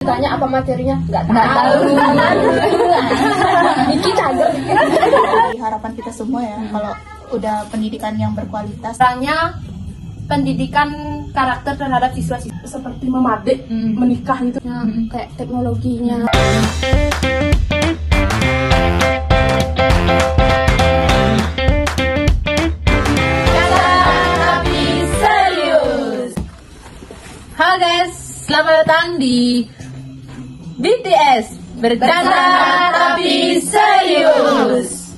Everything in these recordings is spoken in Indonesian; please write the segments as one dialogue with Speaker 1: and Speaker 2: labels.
Speaker 1: Tanya apa materinya? Nggak tahu. Kita
Speaker 2: harapan kita semua ya, kalau udah pendidikan yang berkualitas.
Speaker 3: Tanya pendidikan karakter terhadap siswa-siswa
Speaker 1: seperti memadik, menikah gitu, kayak teknologinya.
Speaker 4: Halo guys, selamat datang di BTS Bercanda Tapi Serius.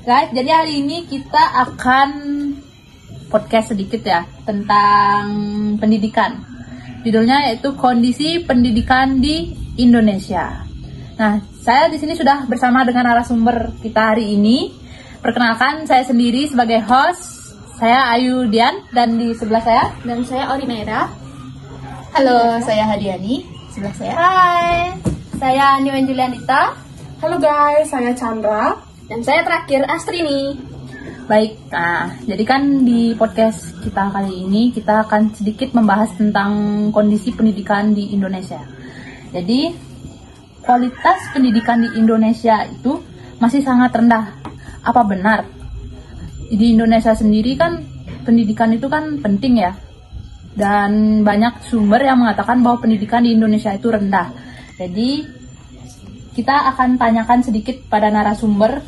Speaker 4: Guys, jadi hari ini kita akan podcast sedikit ya tentang pendidikan. Judulnya yaitu kondisi pendidikan di Indonesia. Nah, saya di sini sudah bersama dengan narasumber kita hari ini. Perkenalkan, saya sendiri sebagai host. Saya Ayu Dian dan di sebelah saya
Speaker 1: Dan saya Orinera.
Speaker 2: Halo, saya Hadiani, sebelah saya.
Speaker 3: Hai, saya Niwen Julianita.
Speaker 1: Halo guys, saya Chandra. Dan saya terakhir Astrini.
Speaker 4: Baik, nah jadi kan di podcast kita kali ini kita akan sedikit membahas tentang kondisi pendidikan di Indonesia. Jadi kualitas pendidikan di Indonesia itu masih sangat rendah. Apa benar? Di Indonesia sendiri kan pendidikan itu kan penting ya. Dan banyak sumber yang mengatakan bahwa pendidikan di Indonesia itu rendah. Jadi kita akan tanyakan sedikit pada narasumber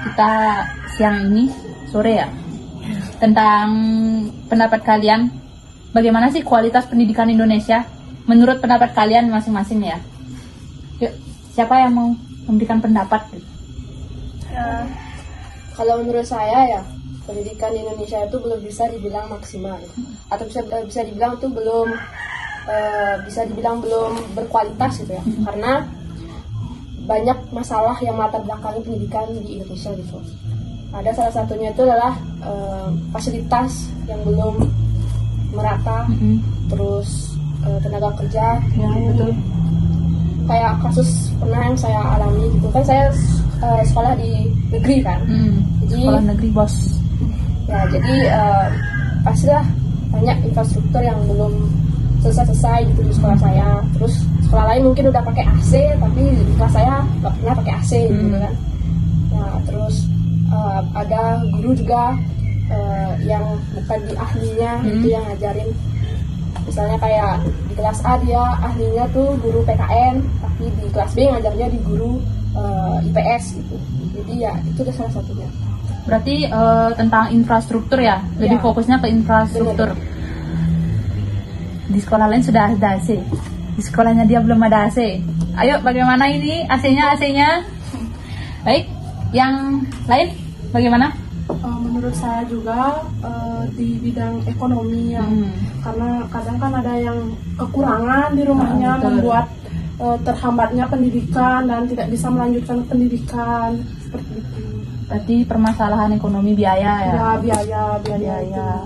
Speaker 4: kita siang ini, sore ya, tentang pendapat kalian. Bagaimana sih kualitas pendidikan Indonesia menurut pendapat kalian masing-masing ya? Yuk, siapa yang mau memberikan pendapat?
Speaker 1: Kalau menurut saya ya, pendidikan di Indonesia itu belum bisa dibilang maksimal, atau bisa dibilang itu belum belum berkualitas gitu ya, karena banyak masalah yang melatar belakangi pendidikan di Indonesia gitu. Ada salah satunya itu adalah fasilitas yang belum merata, terus tenaga kerja yang betul. Kayak kasus pernah yang saya alami gitu kan, saya sekolah di negeri kan, jadi
Speaker 4: sekolah negeri bos.
Speaker 1: Ya, jadi pastilah banyak infrastruktur yang belum selesai gitu di sekolah saya. Terus sekolah lain mungkin udah pakai AC, tapi di kelas saya nggak pernah pakai AC gitu kan. Nah, terus ada guru juga yang bukan di ahlinya itu yang ngajarin. Misalnya kayak di kelas A dia ahlinya tuh guru PKN, tapi di kelas B ngajarnya di guru IPS gitu. Jadi ya itu udah salah satunya.
Speaker 4: Berarti tentang infrastruktur ya, lebih fokusnya ke infrastruktur. Bener. Di sekolah lain sudah ada AC, di sekolahnya dia belum ada AC. Ayo, bagaimana ini AC-nya? Baik, yang lain bagaimana?
Speaker 5: Menurut saya juga di bidang ekonomi ya, karena kadang kan ada yang kekurangan di rumahnya, membuat terhambatnya pendidikan dan tidak bisa melanjutkan pendidikan seperti itu.
Speaker 4: Berarti permasalahan ekonomi biaya ya?
Speaker 5: Ya, biaya.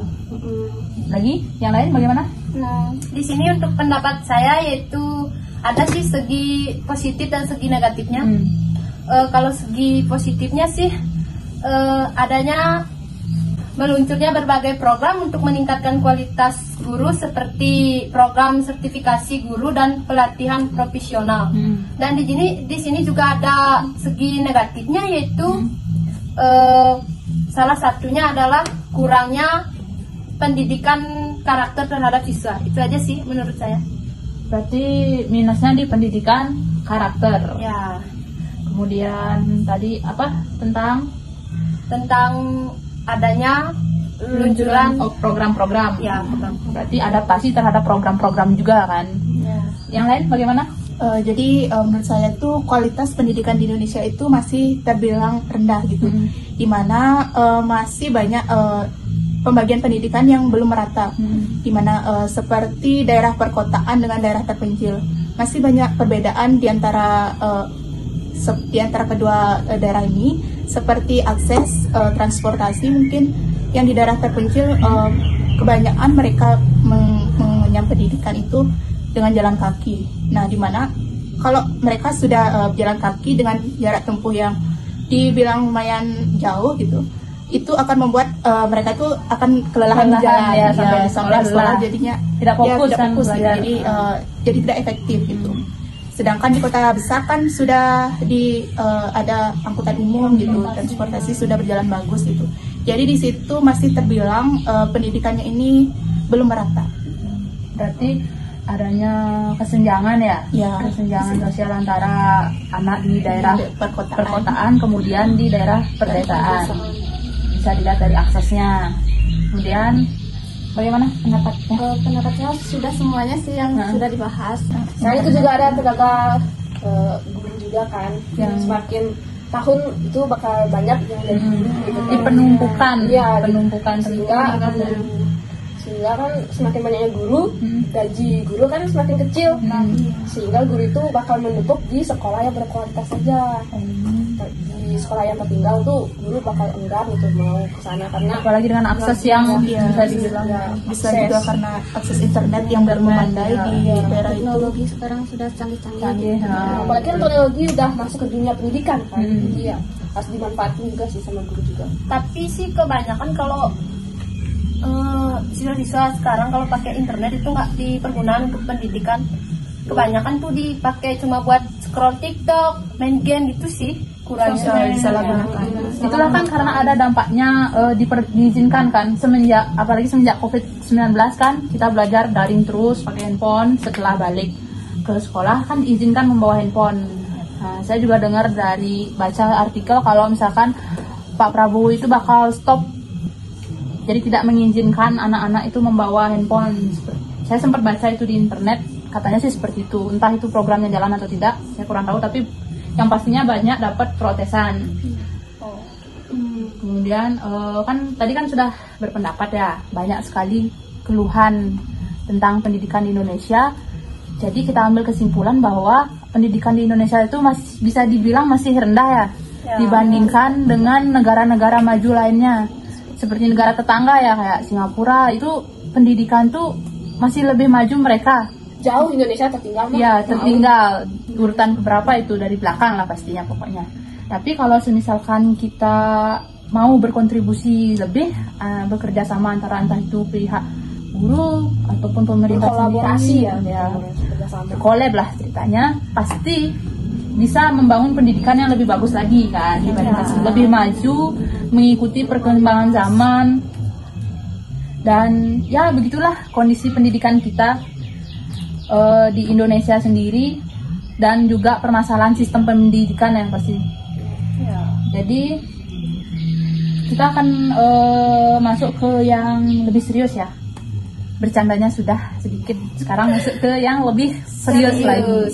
Speaker 4: Lagi, yang lain bagaimana?
Speaker 3: Nah, di sini untuk pendapat saya yaitu ada sih segi positif dan segi negatifnya. Kalau segi positifnya sih adanya meluncurnya berbagai program untuk meningkatkan kualitas guru seperti program sertifikasi guru dan pelatihan profesional. Dan di sini juga ada segi negatifnya yaitu salah satunya adalah kurangnya pendidikan karakter terhadap siswa. Itu aja sih menurut saya.
Speaker 4: Berarti minusnya di pendidikan karakter.
Speaker 3: Ya.
Speaker 4: Kemudian tadi apa tentang
Speaker 3: adanya luncuran
Speaker 4: program-program.
Speaker 3: Ya, program.
Speaker 4: Berarti adaptasi terhadap program-program juga kan.
Speaker 3: Ya.
Speaker 4: Yang lain bagaimana?
Speaker 2: Jadi menurut saya tuh kualitas pendidikan di Indonesia itu masih terbilang rendah gitu, dimana masih banyak pembagian pendidikan yang belum merata, dimana seperti daerah perkotaan dengan daerah terpencil masih banyak perbedaan di antara kedua daerah ini, seperti akses transportasi. Mungkin yang di daerah terpencil kebanyakan mereka mengenyam pendidikan itu dengan jalan kaki. Nah, dimana kalau mereka sudah berjalan kaki dengan jarak tempuh yang dibilang lumayan jauh gitu, itu akan membuat mereka itu akan kelelahan jalan
Speaker 4: ya, sampai
Speaker 2: sekolah jadinya
Speaker 4: tidak fokus,
Speaker 2: tidak fokus gitu. Jadi jadi tidak efektif gitu. Sedangkan di kota besar kan sudah ada angkutan umum gitu, transportasi sudah berjalan bagus gitu. Jadi di situ masih terbilang pendidikannya ini belum merata.
Speaker 4: Berarti adanya kesenjangan ya, kesenjangan sosial antara anak di daerah perkotaan kemudian di daerah perdesaan. Bisa dilihat dari aksesnya. Kemudian bagaimana pendapatnya?
Speaker 1: Pendapatnya sudah semuanya sih yang sudah dibahas. Nah itu juga ada tenaga guru juga kan, yang semakin tahun itu bakal banyak yang jadi guru gitu.
Speaker 4: Di penumpukan, penumpukan
Speaker 1: sehingga kan semakin banyaknya guru, gaji guru kan semakin kecil, sehingga guru itu bakal menumpuk di sekolah yang berkualitas saja. Di sekolah yang tertinggal tuh guru bakal enggan gitu mau ke sana, karena
Speaker 4: apalagi dengan akses yang bisa dibilang
Speaker 2: bisa juga karena akses internet yang belum memadai di daerah itu.
Speaker 1: Teknologi sekarang sudah canggih-canggih. Apalagi kan teknologi udah masuk ke dunia pendidikan kan, jadi ya harus dimanfaatin juga sih sama guru juga.
Speaker 3: Tapi sih kebanyakan kalau siswa-siswa sekarang kalau pakai internet itu nggak dipergunakan untuk pendidikan. Kebanyakan tuh dipakai cuma buat scroll TikTok, main game gitu sih. Kurangnya
Speaker 2: disalahgunakan.
Speaker 4: Itulah kan karena ada dampaknya diizinkan kan apalagi semenjak COVID-19 kan kita belajar daring terus pakai handphone. Setelah balik ke sekolah kan diizinkan membawa handphone. Nah, saya juga dengar dari baca artikel kalau misalkan Pak Prabowo itu bakal stop, jadi tidak mengizinkan anak-anak itu membawa handphone. Saya sempat baca itu di internet, katanya sih seperti itu. Entah itu programnya jalan atau tidak, saya kurang tahu, tapi yang pastinya banyak dapat protesan. Kemudian kan tadi kan sudah berpendapat ya, banyak sekali keluhan tentang pendidikan di Indonesia. Jadi kita ambil kesimpulan bahwa pendidikan di Indonesia itu masih bisa dibilang masih rendah ya, dibandingkan dengan negara-negara maju lainnya. Seperti negara tetangga ya kayak Singapura, itu pendidikan tuh masih lebih maju mereka.
Speaker 1: Jauh Indonesia tertinggal.
Speaker 4: Ya, tertinggal urutan beberapa itu dari belakang lah pastinya pokoknya. Tapi kalau misalkan kita mau berkontribusi lebih, bekerja sama antara entah itu pihak guru ataupun pemerintah
Speaker 1: kolaborasi
Speaker 4: sendiri, kolab lah ceritanya, pasti bisa membangun pendidikan yang lebih bagus lagi kan, dibandingkan lebih maju, mengikuti perkembangan zaman. Dan ya begitulah kondisi pendidikan kita di Indonesia sendiri, dan juga permasalahan sistem pendidikan yang pasti. Jadi kita akan masuk ke yang lebih serius ya. Bercandanya sudah sedikit, sekarang masuk ke yang lebih serius lagi.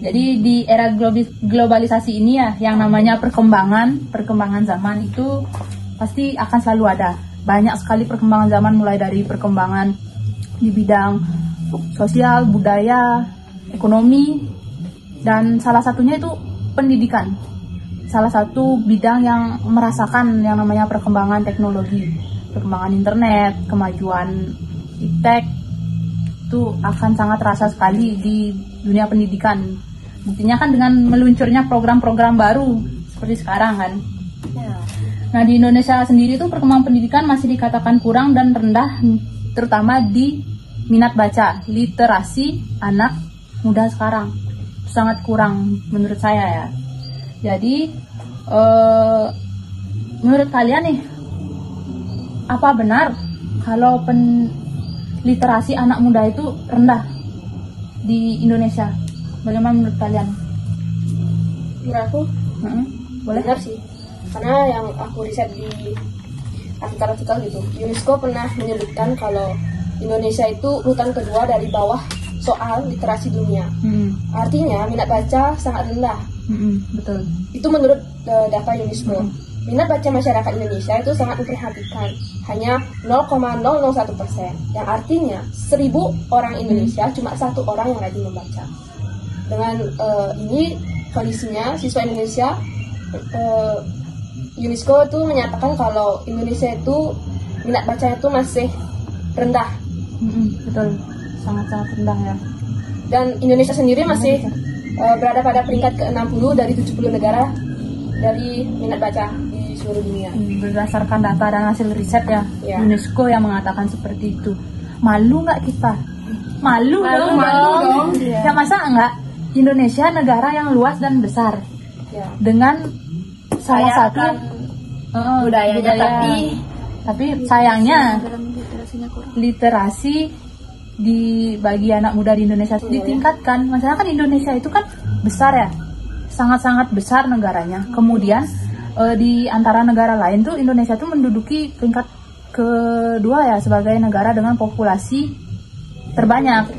Speaker 4: Jadi di era globalisasi ini ya, yang namanya perkembangan zaman itu pasti akan selalu ada. Banyak sekali perkembangan zaman, mulai dari perkembangan di bidang sosial, budaya, ekonomi, dan salah satunya itu pendidikan. Salah satu bidang yang merasakan yang namanya perkembangan teknologi, perkembangan internet, kemajuan iptek itu akan sangat terasa sekali di dunia pendidikan. Buktinya kan dengan meluncurnya program-program baru seperti sekarang kan. Nah di Indonesia sendiri itu perkembangan pendidikan masih dikatakan kurang dan rendah, terutama di minat baca, literasi anak muda sekarang sangat kurang menurut saya ya. Jadi menurut kalian nih, apa benar kalau literasi anak muda itu rendah di Indonesia? Bagaimana menurut kalian?
Speaker 1: Menurut aku
Speaker 4: boleh
Speaker 1: benar sih, karena yang aku riset di artikel gitu, UNESCO pernah menyebutkan kalau Indonesia itu urutan kedua dari bawah soal literasi dunia. Artinya minat baca sangat rendah.
Speaker 4: Betul.
Speaker 1: Itu menurut data UNESCO. Minat baca masyarakat Indonesia itu sangat memprihatinkan, hanya 0,001%. Yang artinya 1000 orang Indonesia cuma 1 orang yang rajin membaca. Dengan ini kondisinya, siswa Indonesia, UNESCO itu menyatakan kalau Indonesia itu minat bacanya itu masih rendah.
Speaker 4: Betul, sangat-sangat rendah ya.
Speaker 1: Dan Indonesia sendiri masih berada pada peringkat ke-60 dari 70 negara dari minat baca di seluruh dunia.
Speaker 4: Berdasarkan data dan hasil riset ya, UNESCO yang mengatakan seperti itu. Malu nggak kita? malu dong. Ya masa enggak, Indonesia negara yang luas dan besar
Speaker 1: Ya.
Speaker 4: dengan salah
Speaker 3: Kaya
Speaker 4: satu
Speaker 3: akan budayanya,
Speaker 4: budaya. Tapi sayangnya
Speaker 2: literasinya kurang.
Speaker 4: literasi di bagi anak muda di Indonesia ditingkatkan. Masalah kan Indonesia itu kan besar ya, sangat-sangat besar negaranya. Kemudian di antara negara lain tuh Indonesia tuh menduduki peringkat kedua ya sebagai negara dengan populasi terbanyak,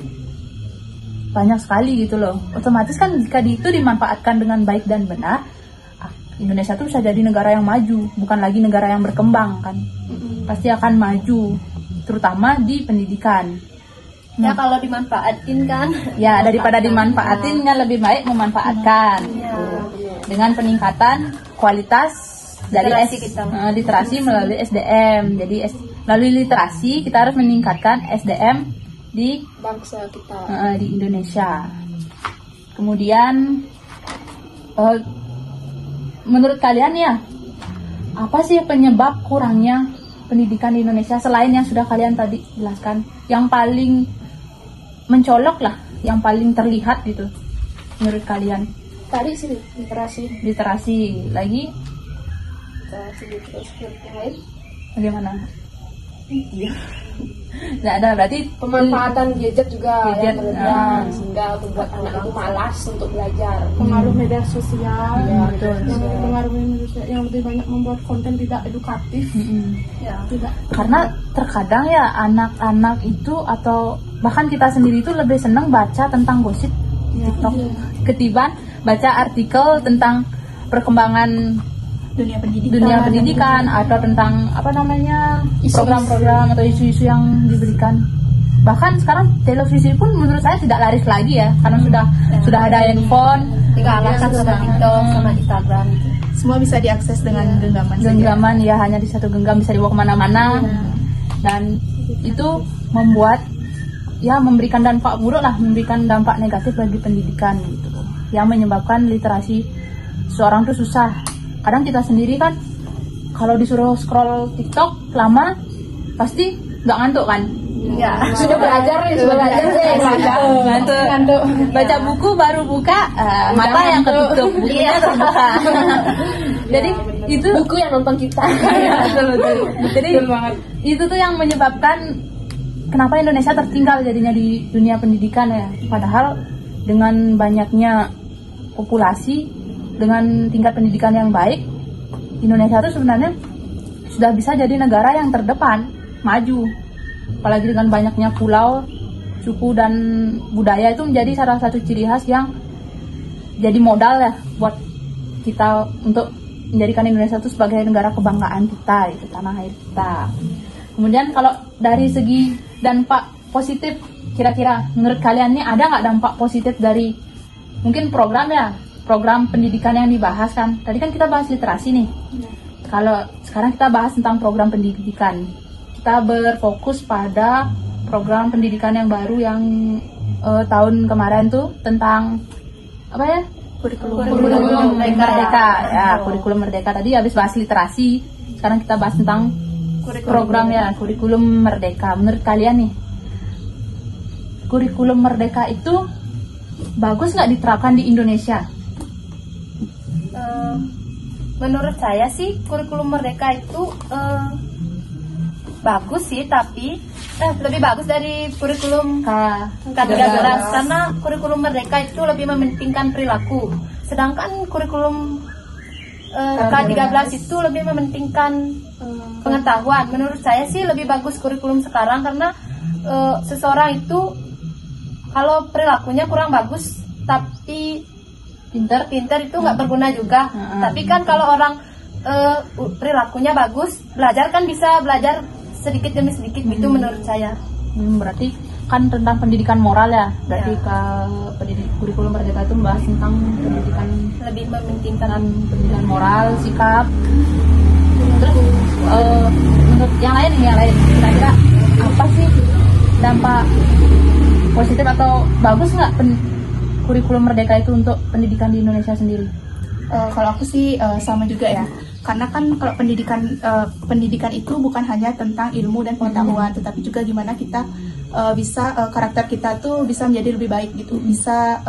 Speaker 4: banyak sekali gitu loh. Otomatis kan jika itu dimanfaatkan dengan baik dan benar, Indonesia tuh bisa jadi negara yang maju, bukan lagi negara yang berkembang kan. Pasti akan maju, terutama di pendidikan.
Speaker 3: Ya kalau dimanfaatin kan.
Speaker 4: Ya daripada dimanfaatin kan lebih baik memanfaatkan. Dengan peningkatan kualitas dari
Speaker 3: Literasi kita.
Speaker 4: literasi melalui SDM. Jadi melalui literasi kita harus meningkatkan SDM di
Speaker 1: Bangsa kita.
Speaker 4: di Indonesia. Kemudian menurut kalian ya, apa sih penyebab kurangnya pendidikan di Indonesia selain yang sudah kalian tadi jelaskan? Yang paling mencolok lah, yang paling terlihat gitu menurut kalian?
Speaker 1: Tadi sih literasi.
Speaker 4: Literasi lagi
Speaker 1: Terus yang lain
Speaker 4: bagaimana? Nggak ada, berarti
Speaker 1: pemanfaatan gadget juga
Speaker 4: Gadget,
Speaker 1: yang berlebihan sehingga membuat anak itu malas untuk belajar.
Speaker 5: Pengaruh media sosial
Speaker 1: Ya, betul.
Speaker 5: yang mempengaruhi media sosial, yang lebih banyak membuat konten tidak edukatif. Tidak.
Speaker 4: karena terkadang ya anak-anak itu atau bahkan kita sendiri itu lebih senang baca tentang gosip TikTok ketimbang baca artikel tentang perkembangan dunia pendidikan atau tentang apa namanya program-program atau isu-isu yang diberikan. Bahkan sekarang televisi pun menurut saya tidak laris lagi ya, karena sudah ada handphone,
Speaker 3: Tinggal alahkan sama TikTok, sama Instagram.
Speaker 2: Semua bisa diakses dengan genggaman saja.
Speaker 4: genggaman ya, hanya di satu genggam bisa dibawa kemana-mana. Dan itu membuat ya memberikan dampak buruk lah, memberikan dampak negatif bagi pendidikan gitu, yang menyebabkan literasi seorang tuh susah. Kadang kita sendiri kan kalau disuruh scroll TikTok lama pasti nggak ngantuk kan?
Speaker 3: Ya.
Speaker 1: Sudah belajar nih,
Speaker 4: Ngantuk. Baca buku baru buka mata yang ketutup, bukunya terbuka. Jadi itu
Speaker 1: buku yang nonton kita.
Speaker 4: betul. Jadi itu tuh yang menyebabkan kenapa Indonesia tertinggal jadinya di dunia pendidikan ya. Padahal dengan banyaknya populasi, dengan tingkat pendidikan yang baik, Indonesia itu sebenarnya sudah bisa jadi negara yang terdepan, maju. Apalagi dengan banyaknya pulau, suku dan budaya itu menjadi salah satu ciri khas yang jadi modal ya buat kita untuk menjadikan Indonesia itu sebagai negara kebanggaan kita, itu tanah air kita. Kemudian kalau dari segi dampak positif, kira-kira menurut kalian nih ada nggak dampak positif dari mungkin program pendidikan yang dibahas kan? Tadi kan kita bahas literasi nih. Kalau sekarang kita bahas tentang program pendidikan, kita berfokus pada program pendidikan yang baru yang tahun kemarin tuh tentang apa ya? Kurikulum Merdeka. Ya, kurikulum Merdeka. Tadi habis bahas literasi, sekarang kita bahas tentang program ya, kurikulum Merdeka. Menurut kalian nih, kurikulum Merdeka itu bagus nggak diterapkan di Indonesia?
Speaker 3: Menurut saya sih kurikulum Merdeka itu bagus sih, tapi lebih bagus dari kurikulum K13 karena kurikulum Merdeka itu lebih mementingkan perilaku, sedangkan kurikulum K13 itu lebih mementingkan pengetahuan. Menurut saya sih lebih bagus kurikulum sekarang karena seseorang itu kalau perilakunya kurang bagus tapi pinter itu nggak berguna juga. Tapi kan kalau orang perilakunya bagus, belajar kan bisa belajar sedikit demi sedikit gitu menurut saya.
Speaker 4: Berarti kan tentang pendidikan moral ya. Berarti kurikulum Merdeka itu membahas tentang pendidikan,
Speaker 3: lebih mementingkan
Speaker 4: pendidikan moral, sikap. Terus menurut yang lain kira-kira apa sih dampak positif atau bagus nggak kurikulum Merdeka itu untuk pendidikan di Indonesia sendiri?
Speaker 2: Kalau aku sih sama juga ya, karena kan kalau pendidikan itu bukan hanya tentang ilmu dan pengetahuan, tetapi juga gimana kita bisa karakter kita tuh bisa menjadi lebih baik gitu, bisa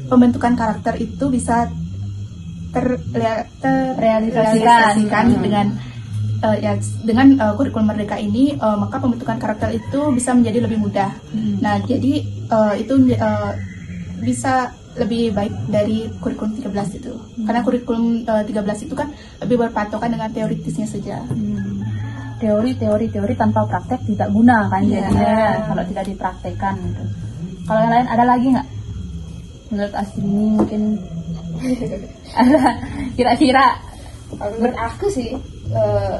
Speaker 2: pembentukan karakter itu bisa terrealisasikan dengan kurikulum Merdeka ini, maka pembentukan karakter itu bisa menjadi lebih mudah. Nah, jadi itu bisa lebih baik dari kurikulum 13 itu. Karena kurikulum 13 itu kan lebih berpatokan dengan teoritisnya saja.
Speaker 4: Teori tanpa praktek tidak guna kan jadinya kalau tidak dipraktekkan gitu. Kalau yang lain ada lagi nggak? Menurut Astri ini mungkin ada kira-kira?
Speaker 1: Menurut aku sih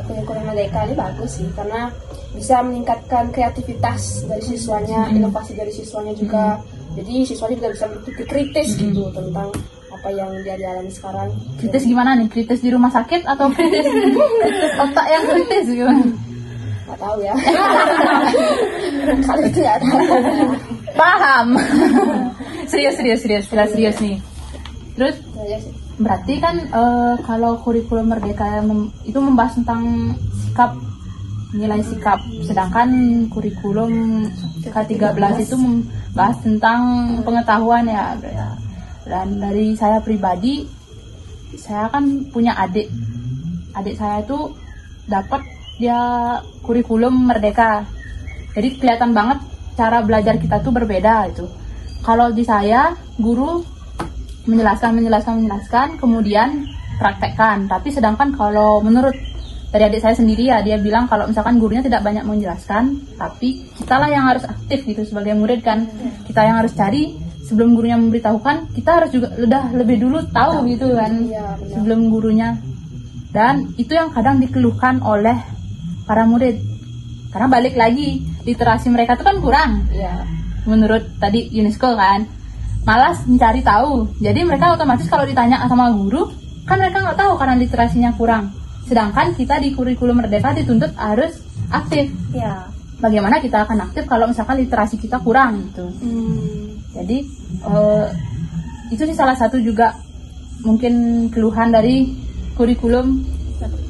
Speaker 1: kurikulum Merdeka ini bagus sih, karena bisa meningkatkan kreativitas dari siswanya, inovasi dari siswanya juga. Jadi siswanya juga bisa berpikir kritis gitu tentang apa yang dia dialami sekarang.
Speaker 4: Kritis gimana nih? Kritis di rumah sakit atau kritis otak yang kritis gimana?
Speaker 1: Nggak tahu ya. Kalau itu nggak tahu.
Speaker 4: Paham. serius nih. Terus berarti kan kalau kurikulum Merdeka itu membahas tentang sikap, nilai sikap, sedangkan kurikulum K13 itu membahas tentang pengetahuan ya. Dan dari saya pribadi, saya kan punya adik saya itu dapat dia kurikulum Merdeka, jadi kelihatan banget cara belajar kita tuh berbeda itu. Kalau di saya guru menjelaskan, kemudian praktekkan. Tapi sedangkan kalau menurut dari adik saya sendiri ya, dia bilang kalau misalkan gurunya tidak banyak menjelaskan, tapi kitalah yang harus aktif gitu sebagai murid kan. Kita yang harus cari sebelum gurunya memberitahukan, kita harus juga udah lebih dulu tahu gitu kan sebelum gurunya. Dan itu yang kadang dikeluhkan oleh para murid, karena balik lagi literasi mereka itu kan kurang. Menurut tadi UNESCO kan, malas mencari tahu. Jadi mereka otomatis kalau ditanya sama guru, kan mereka nggak tahu karena literasinya kurang. Sedangkan kita di kurikulum Merdeka dituntut harus aktif. Bagaimana kita akan aktif kalau misalkan literasi kita kurang gitu. Jadi itu sih salah satu juga mungkin keluhan dari kurikulum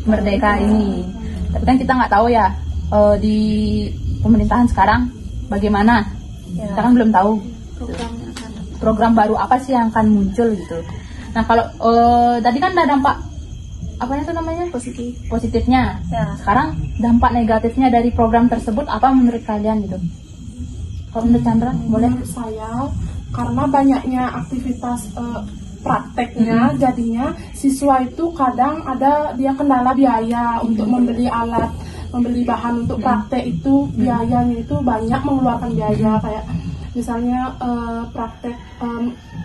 Speaker 4: Merdeka ini. Tapi kan kita nggak tahu ya di pemerintahan sekarang bagaimana. Kita kan belum tahu program baru apa sih yang akan muncul gitu. Nah kalau tadi kan ada dampak positifnya. Sekarang dampak negatifnya dari program tersebut apa menurut kalian gitu? Kalau menurut Chandra, boleh?
Speaker 5: Menurut saya, karena banyaknya aktivitas prakteknya, jadinya siswa itu kadang ada dia kendala biaya untuk membeli alat, membeli bahan untuk praktek itu, biayanya itu banyak mengeluarkan biaya, kayak misalnya praktek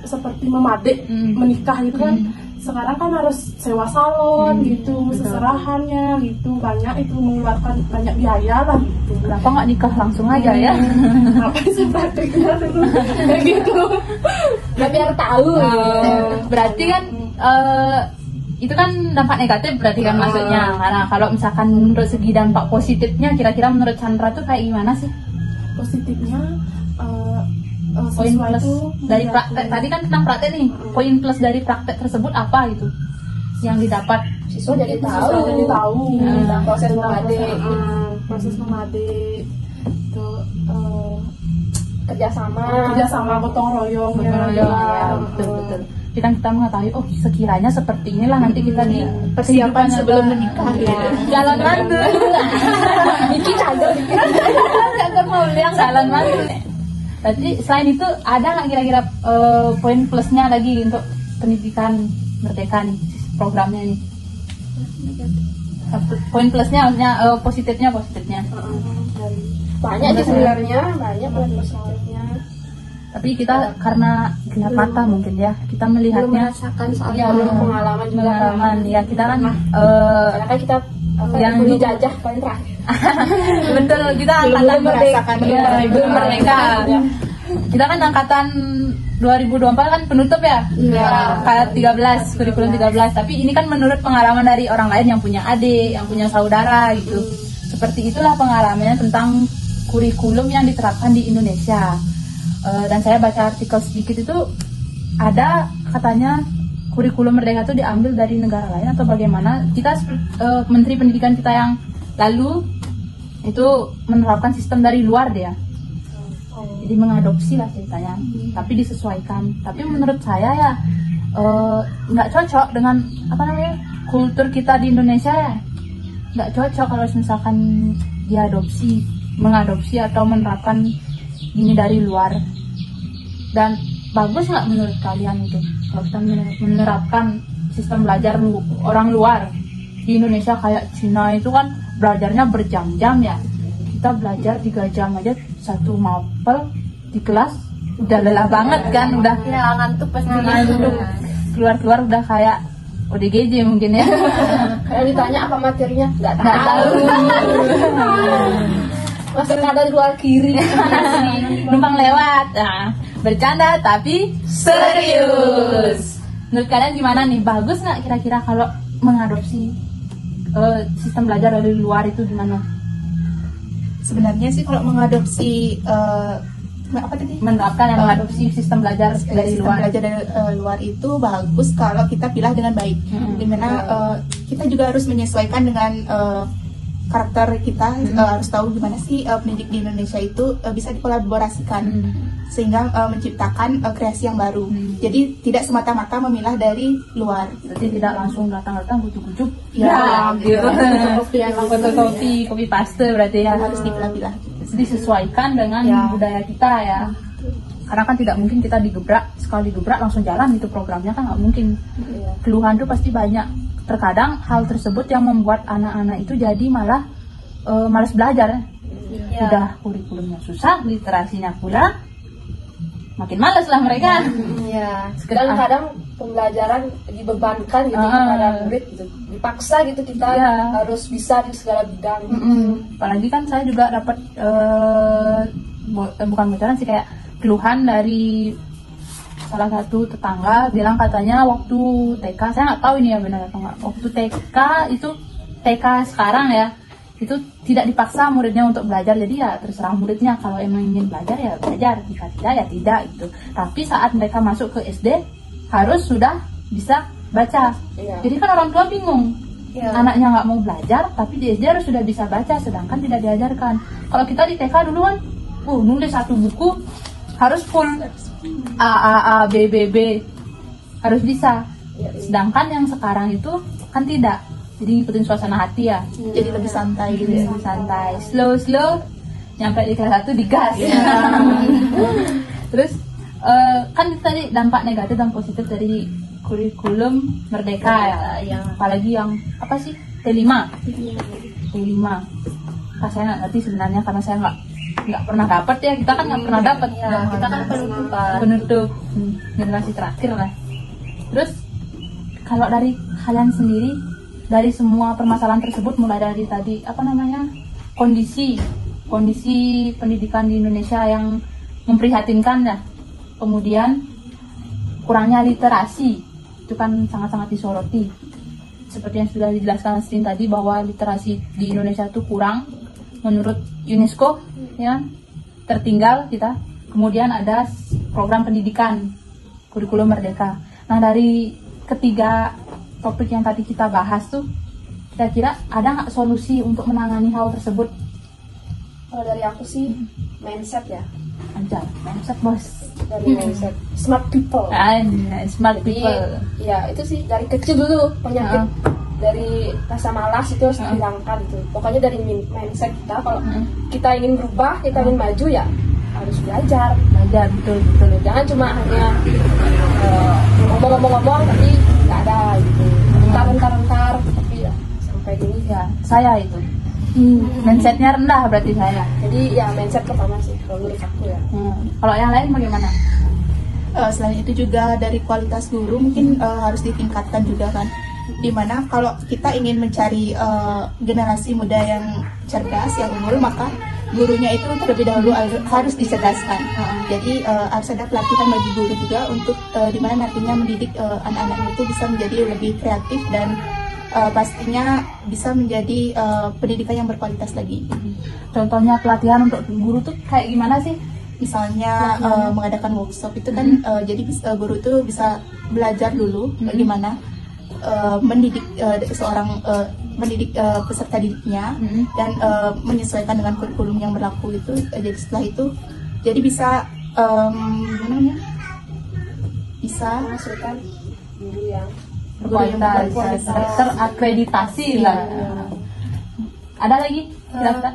Speaker 5: seperti memadik, menikah gitu kan. Sekarang kan harus sewa salon gitu, seserahannya gitu, banyak itu mengeluarkan banyak biaya lah gitu.
Speaker 4: Kenapa nggak nikah langsung aja ya?
Speaker 5: Ngapain sih prakteknya dulu kayak gitu?
Speaker 1: Ya biar tahu.
Speaker 4: Berarti kan itu kan dampak negatif berarti kan maksudnya. Karena kalau misalkan menurut segi dampak positifnya, kira-kira menurut Chandra tuh kayak gimana sih?
Speaker 5: Positifnya
Speaker 4: poin plus dari praktek tadi kan tentang praktek nih, poin plus dari praktek tersebut apa gitu yang didapat?
Speaker 1: Siswa jadi tahu proses memadik itu kerjasama gotong royong
Speaker 4: ya, betul. Jadi kan kita mengetahui sekiranya seperti inilah nanti kita di
Speaker 2: persiapan sebelum menikah
Speaker 4: jalan mantul. Iki cager mau bilang jalan mantul. Berarti selain itu ada nggak kira-kira poin plusnya lagi untuk pendidikan Merdeka nih, programnya nih? Poin plusnya maksudnya positifnya.
Speaker 1: Banyak sih sebenarnya, banyak poin positifnya.
Speaker 4: Tapi kita karena gelap mata mungkin ya, kita melihatnya
Speaker 1: belum pengalaman juga.
Speaker 4: Ya kita kan
Speaker 1: karena kan kita yang dijajah paling terakhir.
Speaker 4: Betul, kita angkatan belum merdeka. Kita kan angkatan 2024 kan penutup ya, K13, kurikulum 13. Tapi ini kan menurut pengalaman dari orang lain yang punya adik, yang punya saudara gitu. Seperti itulah pengalamannya tentang kurikulum yang diterapkan di Indonesia. Dan saya baca artikel sedikit itu ada katanya kurikulum Merdeka itu diambil dari negara lain atau bagaimana. Kita Menteri Pendidikan kita yang lalu itu menerapkan sistem dari luar dia. Jadi mengadopsi lah ceritanya, tapi disesuaikan. Tapi menurut saya ya nggak cocok dengan kultur kita di Indonesia ya. Nggak cocok kalau misalkan mengadopsi atau menerapkan ini dari luar. Dan bagus nggak menurut kalian itu kalau kita menerapkan sistem belajar orang luar di Indonesia? Kayak Cina itu kan belajarnya berjam-jam ya, kita belajar 3 jam aja satu mapel di kelas udah lelah banget kan, udah
Speaker 3: ngantuk pasti.
Speaker 4: Keluar udah kayak ODGJ mungkin ya.
Speaker 1: Kalau ditanya apa materinya, nggak
Speaker 4: Nggak
Speaker 1: tahu. Masuk kanan luar kiri.
Speaker 4: Numpang lewat. Nah, bercanda tapi serius. Menurut kalian gimana nih? Bagus nggak kira-kira kalau mengadopsi sistem belajar dari luar itu gimana?
Speaker 2: Sebenarnya sih kalau mengadopsi
Speaker 4: mengadopsi sistem belajar dari
Speaker 2: sistem
Speaker 4: luar.
Speaker 2: belajar dari luar itu bagus kalau kita pilih dengan baik. Dimana kita juga harus menyesuaikan dengan karakter kita, harus tahu gimana sih pendidik di Indonesia itu bisa dikolaborasikan sehingga menciptakan kreasi yang baru. Jadi tidak semata-mata memilah dari luar.
Speaker 4: Jadi tidak langsung datang gujuk-gujuk.
Speaker 2: Ya,
Speaker 4: gitu. Fotokopi, copy paste berarti ya.
Speaker 2: Harus dipilah-pilah.
Speaker 4: Disesuaikan dengan budaya kita ya. Karena kan tidak mungkin kita sekali digebrak langsung jalan itu programnya kan nggak mungkin. Keluhan tuh pasti banyak. Terkadang hal tersebut yang membuat anak-anak itu jadi malah malas belajar. Udah kurikulumnya susah, literasinya pula, makin malas lah mereka.
Speaker 1: Dan kadang pembelajaran dibebankan gitu kepada murid gitu. Dipaksa gitu kita harus bisa di segala bidang.
Speaker 4: Apalagi kan saya juga dapat bukan bocoran sih, kayak keluhan dari salah satu tetangga bilang katanya waktu TK, saya nggak tahu ini ya benar atau nggak, waktu TK itu TK sekarang ya itu tidak dipaksa muridnya untuk belajar, jadi ya terserah muridnya, kalau emang ingin belajar ya belajar, jika tidak ya tidak gitu. Tapi saat mereka masuk ke SD harus sudah bisa baca. Jadi kan orang tua bingung, anaknya nggak mau belajar tapi di SD harus sudah bisa baca, sedangkan tidak diajarkan. Kalau kita di TK dulu kan nulis satu buku harus full A, B, harus bisa. Sedangkan yang sekarang itu kan tidak, jadi ngikutin suasana hati ya,
Speaker 2: Jadi lebih santai gitu ya.
Speaker 4: lebih santai, slow, nyampe di kelas 1 digas. Terus kan itu tadi dampak negatif dan positif dari kurikulum merdeka ya. Apalagi yang apa sih, T5. Saya nggak ngerti sebenarnya karena saya nggak pernah dapat ya, kita kan nggak pernah dapat
Speaker 3: Kita kan
Speaker 4: penutup generasi terakhir lah. Terus kalau dari kalian sendiri, dari semua permasalahan tersebut, mulai dari tadi kondisi pendidikan di Indonesia yang memprihatinkan ya, kemudian kurangnya literasi itu kan sangat-sangat disoroti, seperti yang sudah dijelaskan Sin tadi bahwa literasi di Indonesia itu kurang menurut UNESCO ya, tertinggal kita. Kemudian ada program pendidikan kurikulum merdeka. Nah, dari ketiga topik yang tadi kita bahas tuh, kira-kira ada nggak solusi untuk menangani hal tersebut?
Speaker 1: Kalau dari aku sih mindset ya,
Speaker 4: Mindset bos.
Speaker 1: dari mindset smart people.
Speaker 4: Smart
Speaker 1: Jadi
Speaker 4: people.
Speaker 1: ya itu sih dari kecil dulu penyakit dari rasa malas itu harus dihilangkan gitu. Pokoknya dari mindset kita, kalau kita ingin berubah, kita ingin maju ya harus belajar.
Speaker 4: Betul.
Speaker 1: Jangan cuma hanya ngomong-ngomong tapi nggak ada gitu. Bentar tapi ya sampai gini ya.
Speaker 4: Saya itu mindsetnya rendah berarti saya.
Speaker 1: Jadi ya mindset pertama sih kalau menurut aku ya.
Speaker 4: Kalau yang lain bagaimana?
Speaker 2: Selain itu juga dari kualitas guru mungkin harus ditingkatkan juga kan. Dimana kalau kita ingin mencari generasi muda yang cerdas, yang unggul, maka gurunya itu terlebih dahulu harus dicerdaskan. Jadi harus ada pelatihan bagi guru juga untuk dimana nantinya mendidik anak-anak itu bisa menjadi lebih kreatif dan pastinya bisa menjadi pendidikan yang berkualitas lagi.
Speaker 4: Contohnya pelatihan untuk guru tuh kayak gimana sih?
Speaker 2: Misalnya mengadakan workshop itu kan jadi guru itu bisa belajar dulu bagaimana mendidik seorang peserta didiknya dan menyesuaikan dengan kurikulum yang berlaku itu. Jadi setelah itu jadi bisa gimana namanya? Bisa
Speaker 1: menghasilkan guru yang
Speaker 4: berkualitas, terakreditasi lah. Ada lagi? Silakan.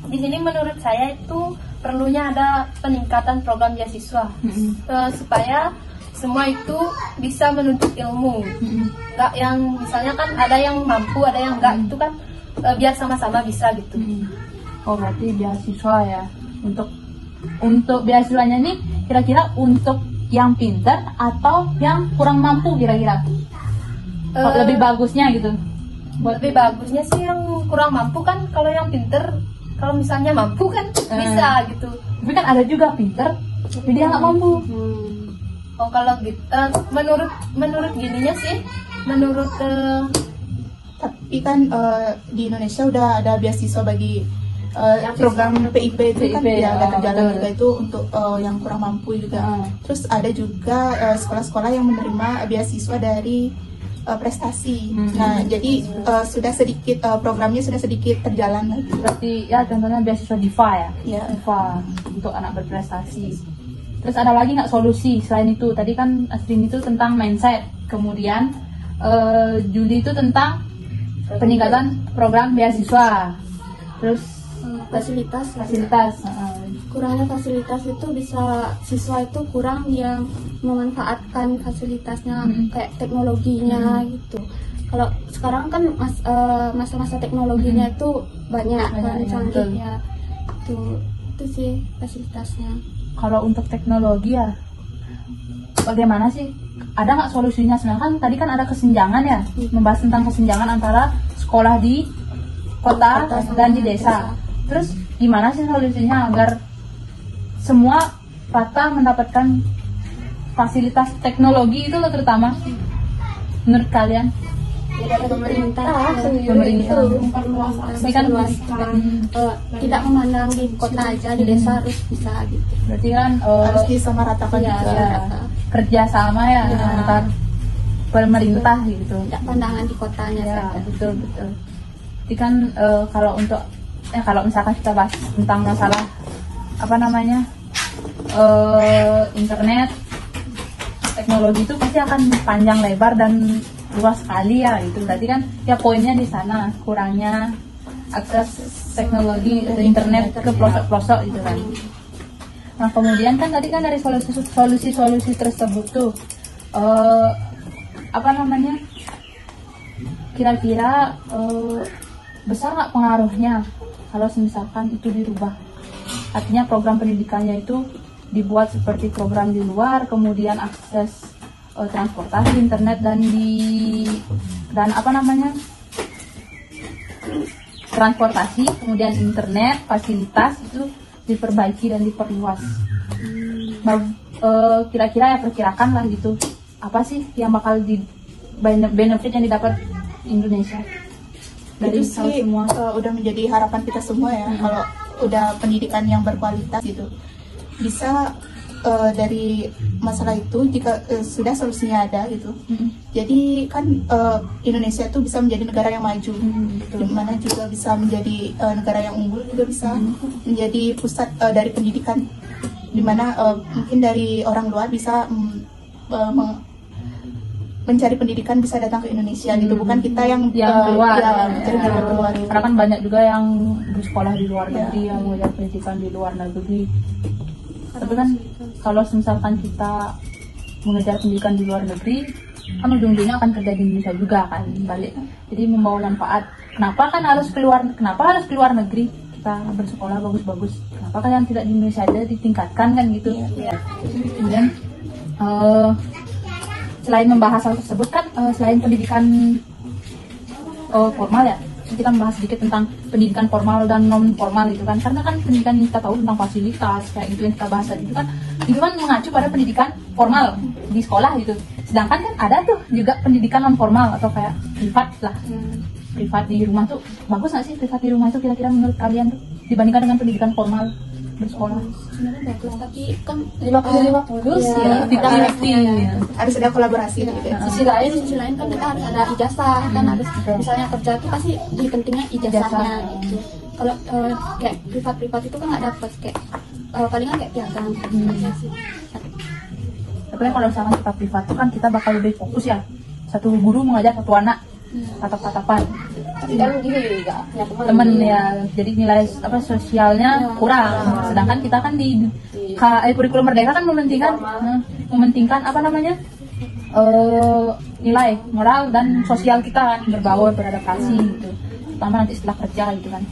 Speaker 3: Di sini menurut saya itu perlunya ada peningkatan program beasiswa supaya semua itu bisa menuntut ilmu. Enggak yang misalnya kan ada yang mampu, ada yang enggak, itu kan biar sama-sama bisa gitu.
Speaker 4: Oh, berarti beasiswa ya. Untuk beasiswanya nih kira-kira untuk yang pintar atau yang kurang mampu kira-kira? Lebih bagusnya gitu.
Speaker 3: Lebih bagusnya sih yang kurang mampu kan, kalau yang pintar kalau misalnya mampu kan bisa gitu.
Speaker 4: Tapi kan ada juga pintar tapi dia nggak mampu.
Speaker 3: Oh, kalau gitu menurut gininya sih, menurut
Speaker 2: tapi kan di Indonesia udah ada beasiswa bagi program PIP itu kan ya ada terjalan juga itu untuk yang kurang mampu juga. Terus ada juga sekolah-sekolah yang menerima beasiswa dari prestasi. Nah, jadi sudah sedikit programnya sudah sedikit terjalan lagi.
Speaker 4: Berarti ya contohnya beasiswa DIVA ya.
Speaker 2: Ya.
Speaker 4: DIVA untuk anak berprestasi. Terus ada lagi nggak solusi selain itu? Tadi kan Astrid itu tentang mindset, kemudian Juli itu tentang peningkatan program beasiswa. Terus
Speaker 1: fasilitas.
Speaker 6: Kurangnya fasilitas itu bisa siswa itu kurang yang memanfaatkan fasilitasnya kayak teknologinya gitu. Kalau sekarang kan masa-masa teknologinya itu banyak canggihnya. Itu sih fasilitasnya.
Speaker 4: Kalau untuk teknologi ya bagaimana sih? Ada nggak solusinya? Sebenarnya kan tadi kan ada kesenjangan ya, membahas tentang kesenjangan antara sekolah di kota dan di desa. Terus gimana sih solusinya agar semua rata mendapatkan fasilitas teknologi itu loh, terutama menurut kalian?
Speaker 1: Dari pemerintah
Speaker 4: Pemerintah. Ini kan
Speaker 6: Tidak memandang di kota aja, di desa harus bisa gitu.
Speaker 4: berarti kan
Speaker 2: Harus disamaratakan
Speaker 4: ya,
Speaker 2: juga.
Speaker 4: kerjasama ya antar pemerintah gitu.
Speaker 6: Tidak pandangan di kotanya
Speaker 4: Ya,
Speaker 6: saja.
Speaker 4: betul. Jadi kan kalau misalkan kita bahas tentang masalah internet, teknologi itu pasti akan panjang lebar dan luas sekali ya gitu. Berarti kan ya poinnya di sana, kurangnya akses teknologi atau internet ke pelosok-pelosok gitu kan. Nah, kemudian kan tadi kan dari solusi tersebut tuh kira-kira besar nggak pengaruhnya kalau misalkan itu dirubah? Artinya program pendidikannya itu dibuat seperti program di luar, kemudian akses transportasi, internet transportasi, kemudian internet, fasilitas itu diperbaiki dan diperluas. Kira-kira ya perkirakan lah gitu, apa sih yang bakal benefit yang didapat Indonesia dari
Speaker 2: Itu sih
Speaker 4: semua?
Speaker 2: udah menjadi harapan kita semua ya. Kalau udah pendidikan yang berkualitas gitu, bisa dari masalah itu jika sudah solusinya ada gitu. Jadi kan Indonesia itu bisa menjadi negara yang maju, dimana juga bisa menjadi negara yang unggul, juga bisa menjadi pusat dari pendidikan, dimana mungkin dari orang luar bisa mencari pendidikan bisa datang ke Indonesia gitu, bukan kita yang
Speaker 4: keluar.
Speaker 2: mencari jalan keluar gitu.
Speaker 4: Karena kan banyak juga yang bersekolah di luar negeri, yang mengejar pendidikan di luar negeri. Tapi kan kalau misalkan kita mengejar pendidikan di luar negeri, kan ujung-ujungnya akan kerja di Indonesia juga kan balik. Jadi membawa manfaat. Kenapa harus keluar negeri? Kita bersekolah bagus-bagus. Kenapa kan yang tidak di Indonesia aja ditingkatkan kan gitu? Kemudian selain membahas hal tersebut kan selain pendidikan formal ya, kita membahas sedikit tentang pendidikan formal dan non formal gitu kan, karena kan pendidikan yang kita tahu tentang fasilitas kayak gitu yang kita bahas tadi itu kan mengacu pada pendidikan formal di sekolah gitu. Sedangkan kan ada tuh juga pendidikan non formal atau kayak privat lah. Privat di rumah tuh bagus nggak sih privat di rumah itu kira-kira menurut kalian tuh dibandingkan dengan pendidikan formal bersekolah?
Speaker 6: Sebenarnya bagus, tapi kan
Speaker 1: 50-50 sih
Speaker 6: Iya.
Speaker 1: ya.
Speaker 4: 50-50.
Speaker 2: Harus ada kolaborasi gitu ya.
Speaker 6: di sisi lain kan kita harus ada ijazah kan, harus misalnya kerja tuh pasti lebih pentingnya ijazahnya gitu. Kalau kayak privat itu kan nggak dapat kayak palingan kayak piagam aja sih.
Speaker 4: Tapi kan kalau misalkan kita privat tuh kan kita bakal lebih fokus ya. Satu guru mengajar satu anak tatap-tatapan.
Speaker 1: Tapi kan gini nggak punya
Speaker 4: Temen ya, jadi nilai sosialnya kurang. Sedangkan kita kan di kurikulum Merdeka kan mementingkan apa namanya nilai moral dan sosial kita kan, berbaur, beradaptasi gitu. Terutama nanti setelah kerja gitu kan.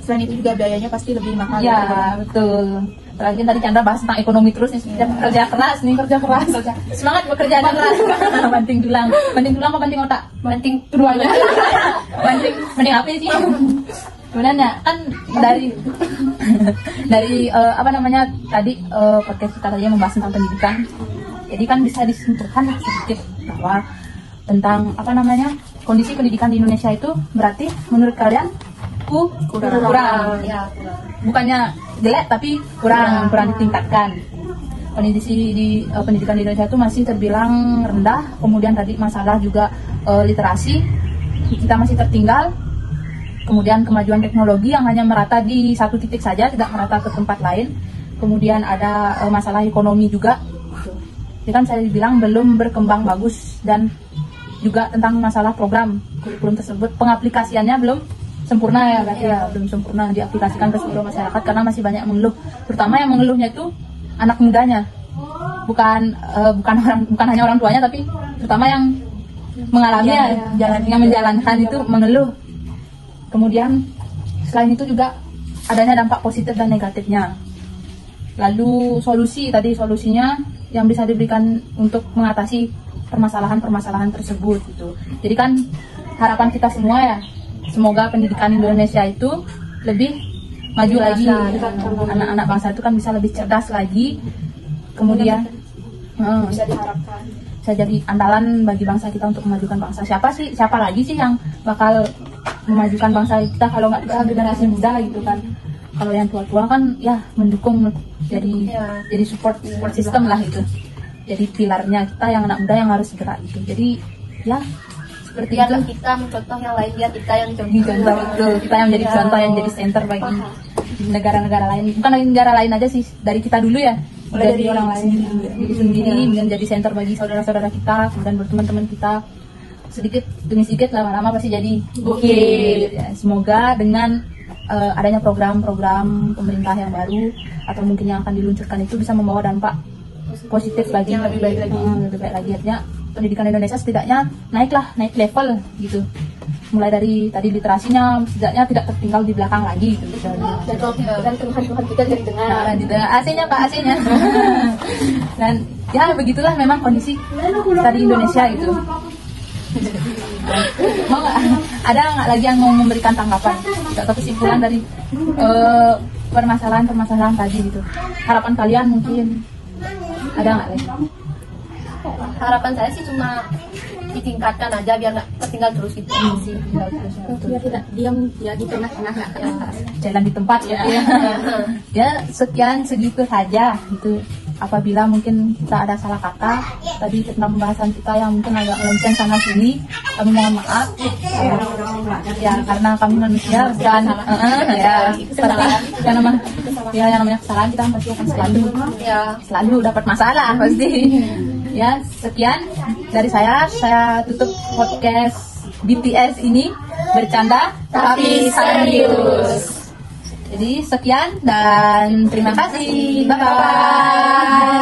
Speaker 2: Selain itu juga biayanya pasti lebih mahal.
Speaker 4: Iya betul. Apalagi tadi Chandra bahas tentang ekonomi terus nih, kerja keras nih, kerja keras. Semangat bekerja Chandra. Banting tulang apa banting otak?
Speaker 3: Banting keduanya.
Speaker 4: Mending apa sih? Sebenarnya kan dari apa namanya tadi podcast kita tadi membahas tentang pendidikan. Jadi kan bisa disimpulkan sedikit bahwa tentang apa namanya kondisi pendidikan di Indonesia itu berarti menurut kalian kurang.
Speaker 3: Ya,
Speaker 4: Bukannya jelek tapi kurang ditingkatkan. Kondisi di pendidikan di Indonesia itu masih terbilang rendah. Kemudian tadi masalah juga literasi kita masih tertinggal. Kemudian kemajuan teknologi yang hanya merata di satu titik saja, tidak merata ke tempat lain. Kemudian ada masalah ekonomi juga. Jadi kan saya bilang belum berkembang bagus, dan juga tentang masalah program kurikulum tersebut pengaplikasiannya belum sempurna ya, berarti ya belum sempurna diaplikasikan ke seluruh masyarakat karena masih banyak mengeluh. Terutama yang mengeluhnya itu anak mudanya, bukan hanya orang tuanya, tapi terutama yang mengalami yang menjalankan itu mengeluh. Kemudian selain itu juga adanya dampak positif dan negatifnya. Lalu solusinya yang bisa diberikan untuk mengatasi permasalahan tersebut gitu. Jadi kan harapan kita semua ya, semoga pendidikan Indonesia itu lebih maju lagi. Anak-anak bangsa itu kan bisa lebih cerdas lagi. Kemudian
Speaker 1: bisa diharapkan
Speaker 4: bisa jadi andalan bagi bangsa kita untuk memajukan bangsa. Siapa lagi sih yang bakal memajukan bangsa kita kalau nggak kita generasi muda gitu kan. Kalau yang tua-tua kan ya mendukung, jadi support system lah itu. Jadi pilarnya kita yang anak muda yang harus gerak gitu. Jadi ya seperti
Speaker 3: biar
Speaker 4: itu.
Speaker 3: kita mencontoh yang lain, biar kita yang contoh.
Speaker 4: Betul. Kita yang jadi contoh, yang jadi center bagi negara-negara lain. Bukan dari negara lain aja sih, dari kita dulu ya. Dari orang lain, jadi sendiri, menjadi center bagi saudara-saudara kita, kemudian berteman-teman kita. Sedikit demi sedikit, lama-lama pasti jadi gokil. Ya, semoga dengan adanya program-program pemerintah yang baru atau mungkin yang akan diluncurkan itu bisa membawa dampak positif lagi, yang lebih baik lagi. Artinya pendidikan Indonesia setidaknya naik level gitu. Mulai dari tadi literasinya setidaknya tidak tertinggal di belakang lagi gitu.
Speaker 1: dan keluhan kita jadi dengar.
Speaker 4: AC-nya Pak, AC-nya. Dan ya begitulah memang kondisi kita di Indonesia itu. Mau nggak? Ada nggak lagi yang mau memberikan tanggapan atau kesimpulan dari permasalahan tadi gitu? Harapan kalian mungkin ada nggak lagi?
Speaker 3: Harapan saya sih cuma ditingkatkan aja biar nggak tertinggal terus gitu sih.
Speaker 6: Biar tidak diam ya di tengah-tengah ya.
Speaker 4: Jalan di tempat ya. Ya sekian segitu saja gitu. Apabila mungkin kita ada salah kata tadi tentang pembahasan kita yang mungkin agak melenceng sana sini, kami mohon maaf ya karena kami manusia dan ya seperti yang namanya kesalahan kita pasti akan selalu dapat masalah pasti. Ya sekian dari saya tutup podcast BTS ini, bercanda tapi serius. Jadi sekian dan terima kasih. Bye-bye.